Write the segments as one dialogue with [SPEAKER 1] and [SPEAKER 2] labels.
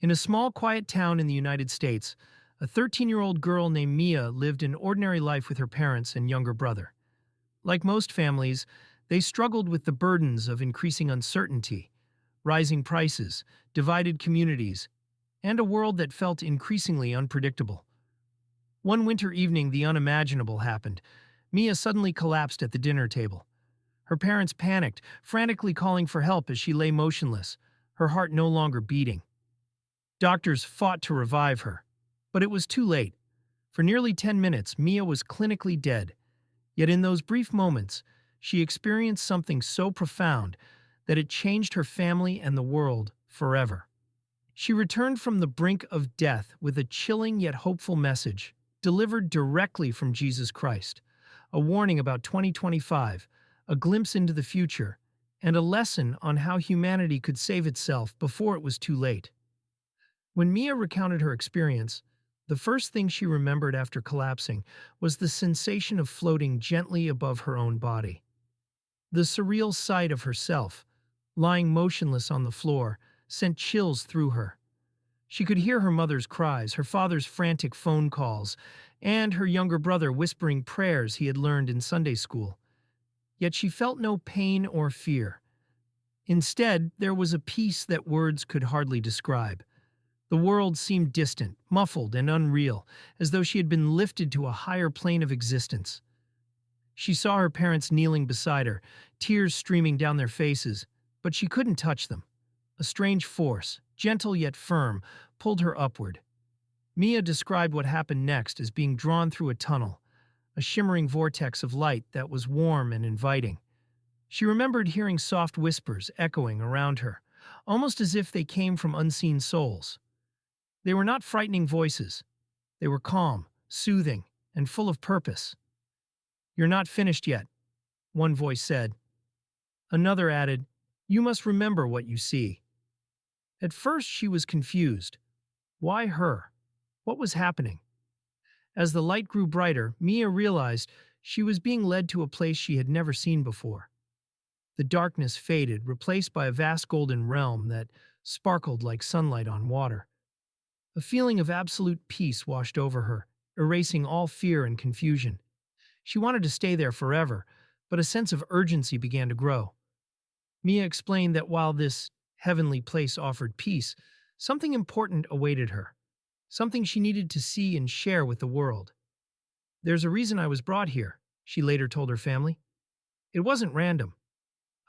[SPEAKER 1] In a small, quiet town in the United States, a 13-year-old girl named Mia lived an ordinary life with her parents and younger brother. Like most families, they struggled with the burdens of increasing uncertainty, rising prices, divided communities, and a world that felt increasingly unpredictable. One winter evening, the unimaginable happened. Mia suddenly collapsed at the dinner table. Her parents panicked, frantically calling for help as she lay motionless, her heart no longer beating. Doctors fought to revive her, but it was too late. For nearly 10 minutes, Mia was clinically dead. Yet in those brief moments, she experienced something so profound that it changed her family and the world forever. She returned from the brink of death with a chilling yet hopeful message, delivered directly from Jesus Christ, a warning about 2025, a glimpse into the future, and a lesson on how humanity could save itself before it was too late. When Mia recounted her experience, the first thing she remembered after collapsing was the sensation of floating gently above her own body. The surreal sight of herself, lying motionless on the floor, sent chills through her. She could hear her mother's cries, her father's frantic phone calls, and her younger brother whispering prayers he had learned in Sunday school. Yet she felt no pain or fear. Instead, there was a peace that words could hardly describe. The world seemed distant, muffled, and unreal, as though she had been lifted to a higher plane of existence. She saw her parents kneeling beside her, tears streaming down their faces, but she couldn't touch them. A strange force, gentle yet firm, pulled her upward. Mia described what happened next as being drawn through a tunnel, a shimmering vortex of light that was warm and inviting. She remembered hearing soft whispers echoing around her, almost as if they came from unseen souls. They were not frightening voices. They were calm, soothing, and full of purpose. "You're not finished yet," one voice said. Another added, "You must remember what you see." At first she was confused. Why her? What was happening? As the light grew brighter, Mia realized she was being led to a place she had never seen before. The darkness faded, replaced by a vast golden realm that sparkled like sunlight on water. A feeling of absolute peace washed over her, erasing all fear and confusion. She wanted to stay there forever, but a sense of urgency began to grow. Mia explained that while this heavenly place offered peace, something important awaited her, something she needed to see and share with the world. "There's a reason I was brought here," she later told her family. "It wasn't random.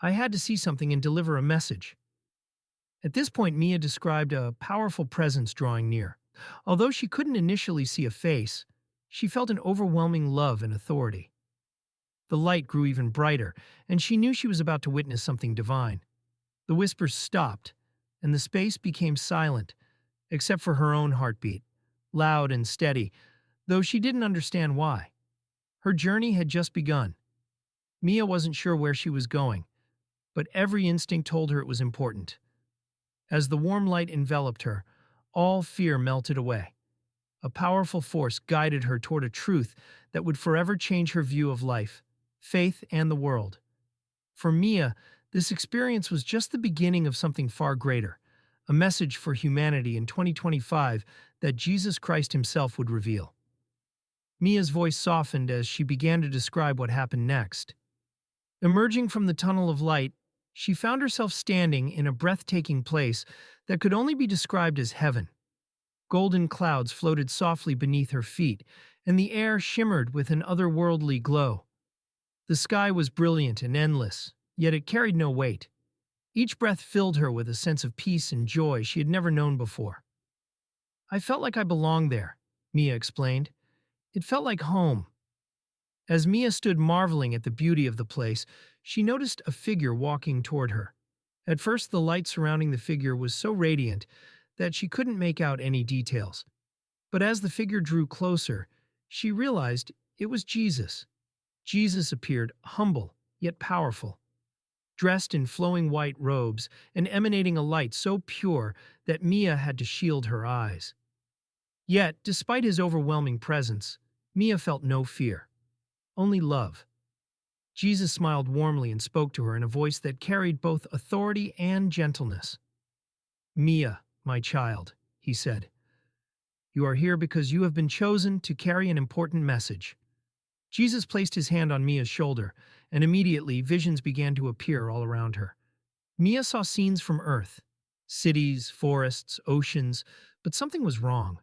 [SPEAKER 1] I had to see something and deliver a message." At this point, Mia described a powerful presence drawing near. Although she couldn't initially see a face, she felt an overwhelming love and authority. The light grew even brighter, and she knew she was about to witness something divine. The whispers stopped, and the space became silent, except for her own heartbeat, loud and steady, though she didn't understand why. Her journey had just begun. Mia wasn't sure where she was going, but every instinct told her it was important. As the warm light enveloped her, all fear melted away. A powerful force guided her toward a truth that would forever change her view of life, faith, and the world. For Mia, this experience was just the beginning of something far greater, a message for humanity in 2025 that Jesus Christ himself would reveal. Mia's voice softened as she began to describe what happened next. Emerging from the tunnel of light, she found herself standing in a breathtaking place that could only be described as heaven. Golden clouds floated softly beneath her feet, and the air shimmered with an otherworldly glow. The sky was brilliant and endless, yet it carried no weight. Each breath filled her with a sense of peace and joy she had never known before. "I felt like I belonged there," Mia explained. "It felt like home." As Mia stood marveling at the beauty of the place, she noticed a figure walking toward her. At first, the light surrounding the figure was so radiant that she couldn't make out any details. But as the figure drew closer, she realized it was Jesus. Jesus appeared humble, yet powerful, dressed in flowing white robes and emanating a light so pure that Mia had to shield her eyes. Yet, despite his overwhelming presence, Mia felt no fear, only love. Jesus smiled warmly and spoke to her in a voice that carried both authority and gentleness. "Mia, my child, he said. You are here because you have been chosen to carry an important message. Jesus placed his hand on Mia's shoulder, and immediately visions began to appear all around her. Mia saw scenes from Earth, cities, forests, oceans, but something was wrong.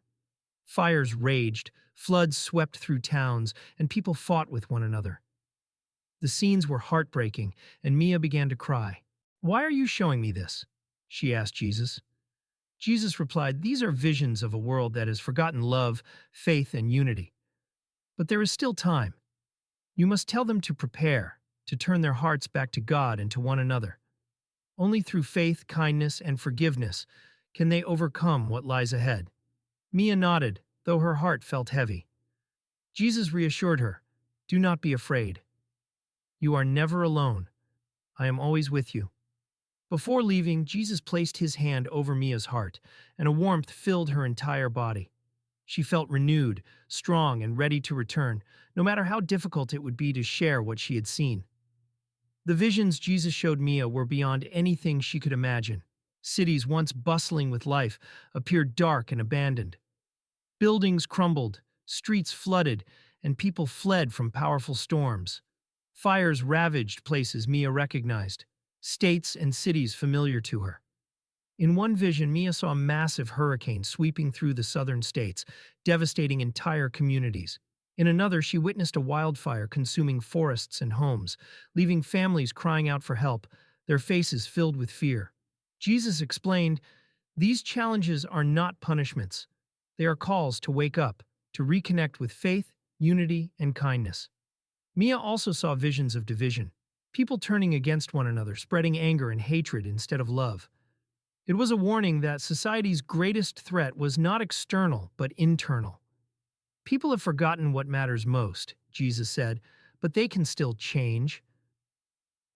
[SPEAKER 1] Fires raged, floods swept through towns, and people fought with one another. The scenes were heartbreaking, and Mia began to cry. Why are you showing me this? She asked Jesus. Jesus replied, These are visions of a world that has forgotten love, faith, and unity. But there is still time. You must tell them to prepare, to turn their hearts back to God and to one another. Only through faith, kindness, and forgiveness can they overcome what lies ahead. Mia nodded, though her heart felt heavy. Jesus reassured her, Do not be afraid. You are never alone. I am always with you. Before leaving, Jesus placed his hand over Mia's heart, and a warmth filled her entire body. She felt renewed, strong, and ready to return, no matter how difficult it would be to share what she had seen. The visions Jesus showed Mia were beyond anything she could imagine. Cities once bustling with life appeared dark and abandoned. Buildings crumbled, streets flooded, and people fled from powerful storms. Fires ravaged places Mia recognized, states and cities familiar to her. In one vision, Mia saw a massive hurricane sweeping through the southern states, devastating entire communities. In another, she witnessed a wildfire consuming forests and homes, leaving families crying out for help, their faces filled with fear. Jesus explained, These challenges are not punishments. They are calls to wake up, to reconnect with faith, unity, and kindness. Mia also saw visions of division, people turning against one another, spreading anger and hatred instead of love. It was a warning that society's greatest threat was not external, but internal. People have forgotten what matters most, Jesus said, but they can still change.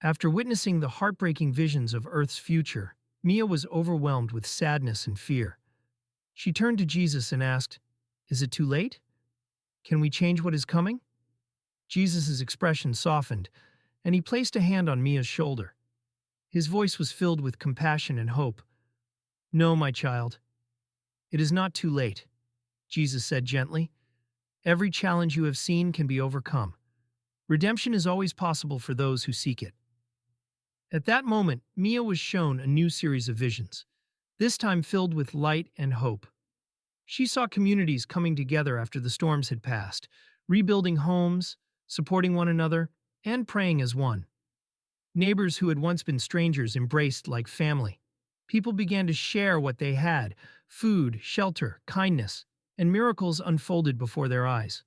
[SPEAKER 1] After witnessing the heartbreaking visions of Earth's future, Mia was overwhelmed with sadness and fear. She turned to Jesus and asked, Is it too late? Can we change what is coming? Jesus' expression softened, and he placed a hand on Mia's shoulder. His voice was filled with compassion and hope. No, my child. It is not too late, Jesus said gently. Every challenge you have seen can be overcome. Redemption is always possible for those who seek it. At that moment, Mia was shown a new series of visions, this time filled with light and hope. She saw communities coming together after the storms had passed, rebuilding homes, supporting one another, and praying as one. Neighbors who had once been strangers embraced like family. People began to share what they had: food, shelter, kindness, and miracles unfolded before their eyes.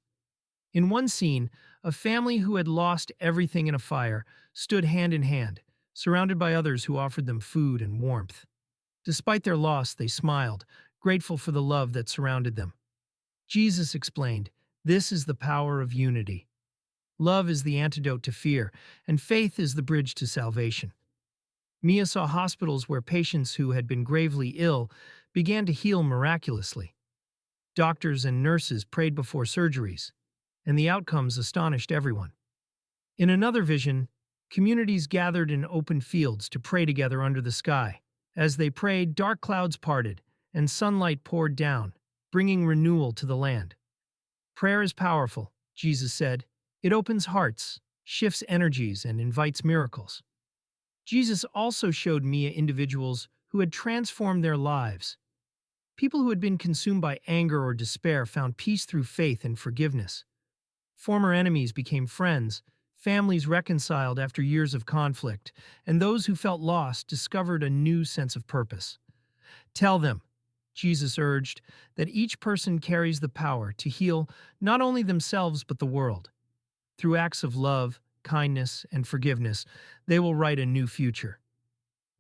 [SPEAKER 1] In one scene, a family who had lost everything in a fire stood hand in hand, surrounded by others who offered them food and warmth. Despite their loss, they smiled, grateful for the love that surrounded them. Jesus explained, This is the power of unity. Love is the antidote to fear, and faith is the bridge to salvation. Mia saw hospitals where patients who had been gravely ill began to heal miraculously. Doctors and nurses prayed before surgeries, and the outcomes astonished everyone. In another vision, communities gathered in open fields to pray together under the sky. As they prayed, dark clouds parted, and sunlight poured down, bringing renewal to the land. Prayer is powerful, Jesus said. It opens hearts, shifts energies, and invites miracles. Jesus also showed Mia individuals who had transformed their lives. People who had been consumed by anger or despair found peace through faith and forgiveness. Former enemies became friends, families reconciled after years of conflict, and those who felt lost discovered a new sense of purpose. Tell them, Jesus urged, that each person carries the power to heal not only themselves but the world. Through acts of love, kindness, and forgiveness, they will write a new future.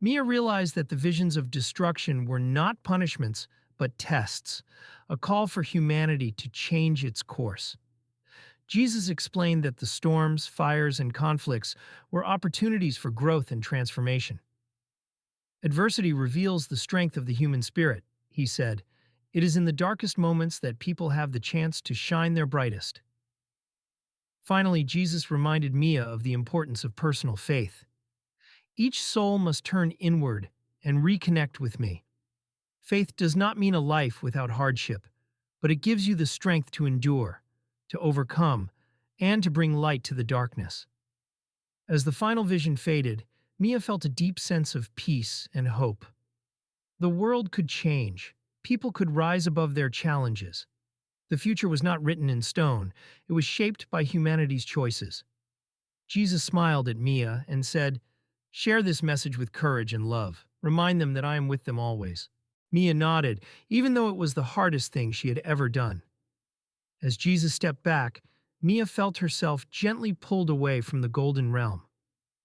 [SPEAKER 1] Mia realized that the visions of destruction were not punishments, but tests, a call for humanity to change its course. Jesus explained that the storms, fires, and conflicts were opportunities for growth and transformation. Adversity reveals the strength of the human spirit, he said. It is in the darkest moments that people have the chance to shine their brightest. Finally, Jesus reminded Mia of the importance of personal faith. Each soul must turn inward and reconnect with me. Faith does not mean a life without hardship, but it gives you the strength to endure, to overcome, and to bring light to the darkness. As the final vision faded, Mia felt a deep sense of peace and hope. The world could change. People could rise above their challenges. The future was not written in stone. It was shaped by humanity's choices. Jesus smiled at Mia and said, "Share this message with courage and love. Remind them that I am with them always." Mia nodded, even though it was the hardest thing she had ever done. As Jesus stepped back, Mia felt herself gently pulled away from the golden realm.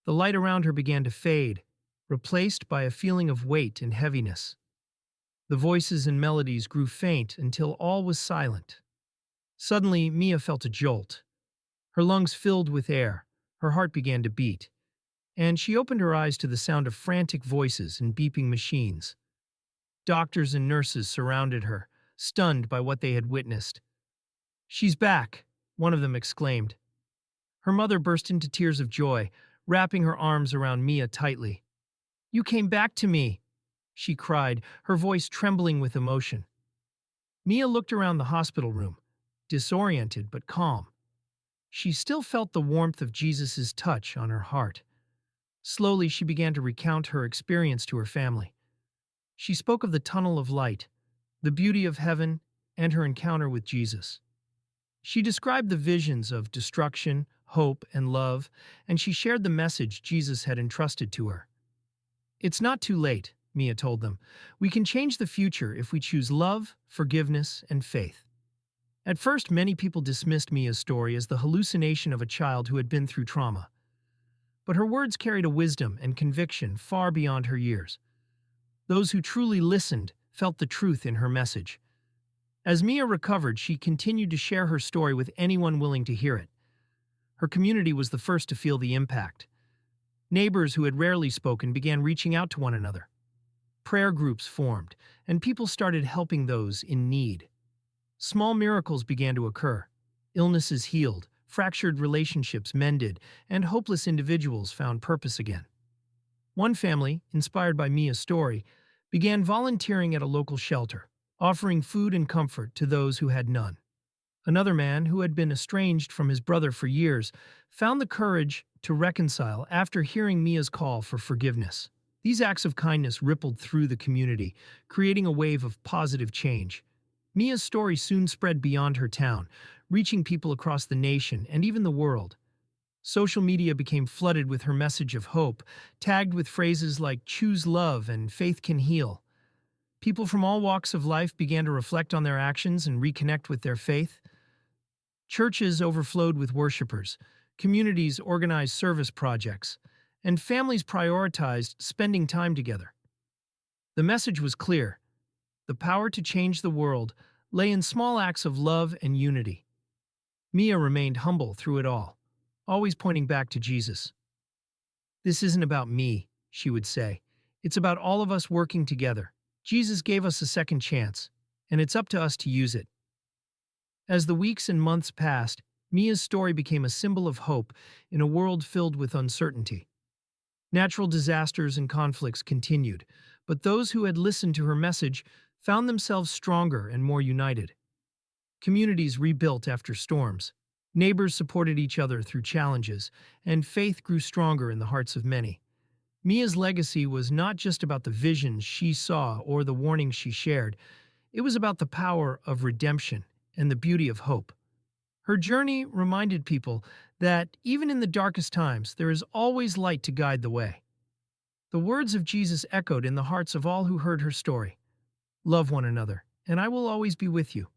[SPEAKER 1] The light around her began to fade, replaced by a feeling of weight and heaviness. The voices and melodies grew faint until all was silent. Suddenly, Mia felt a jolt. Her lungs filled with air, her heart began to beat, and she opened her eyes to the sound of frantic voices and beeping machines. Doctors and nurses surrounded her, stunned by what they had witnessed. "She's back," one of them exclaimed. Her mother burst into tears of joy, wrapping her arms around Mia tightly. "You came back to me," she cried, her voice trembling with emotion. Mia looked around the hospital room, disoriented but calm. She still felt the warmth of Jesus' touch on her heart. Slowly, she began to recount her experience to her family. She spoke of the tunnel of light, the beauty of heaven, and her encounter with Jesus. She described the visions of destruction, hope, and love, and she shared the message Jesus had entrusted to her. "It's not too late," Mia told them. "We can change the future if we choose love, forgiveness, and faith." At first, many people dismissed Mia's story as the hallucination of a child who had been through trauma. But her words carried a wisdom and conviction far beyond her years. Those who truly listened felt the truth in her message. As Mia recovered, she continued to share her story with anyone willing to hear it. Her community was the first to feel the impact. Neighbors who had rarely spoken began reaching out to one another. Prayer groups formed, and people started helping those in need. Small miracles began to occur. Illnesses healed, fractured relationships mended, and hopeless individuals found purpose again. One family, inspired by Mia's story, began volunteering at a local shelter, offering food and comfort to those who had none. Another man, who had been estranged from his brother for years, found the courage to reconcile after hearing Mia's call for forgiveness. These acts of kindness rippled through the community, creating a wave of positive change. Mia's story soon spread beyond her town, reaching people across the nation and even the world. Social media became flooded with her message of hope, tagged with phrases like "choose love" and "faith can heal." People from all walks of life began to reflect on their actions and reconnect with their faith. Churches overflowed with worshipers, communities organized service projects, and families prioritized spending time together. The message was clear. The power to change the world lay in small acts of love and unity. Mia remained humble through it all, always pointing back to Jesus. "This isn't about me," she would say. "It's about all of us working together. Jesus gave us a second chance, and it's up to us to use it." As the weeks and months passed, Mia's story became a symbol of hope in a world filled with uncertainty. Natural disasters and conflicts continued, but those who had listened to her message found themselves stronger and more united. Communities rebuilt after storms. Neighbors supported each other through challenges, and faith grew stronger in the hearts of many. Mia's legacy was not just about the visions she saw or the warnings she shared. It was about the power of redemption and the beauty of hope. Her journey reminded people that even in the darkest times, there is always light to guide the way. The words of Jesus echoed in the hearts of all who heard her story. "Love one another, and I will always be with you."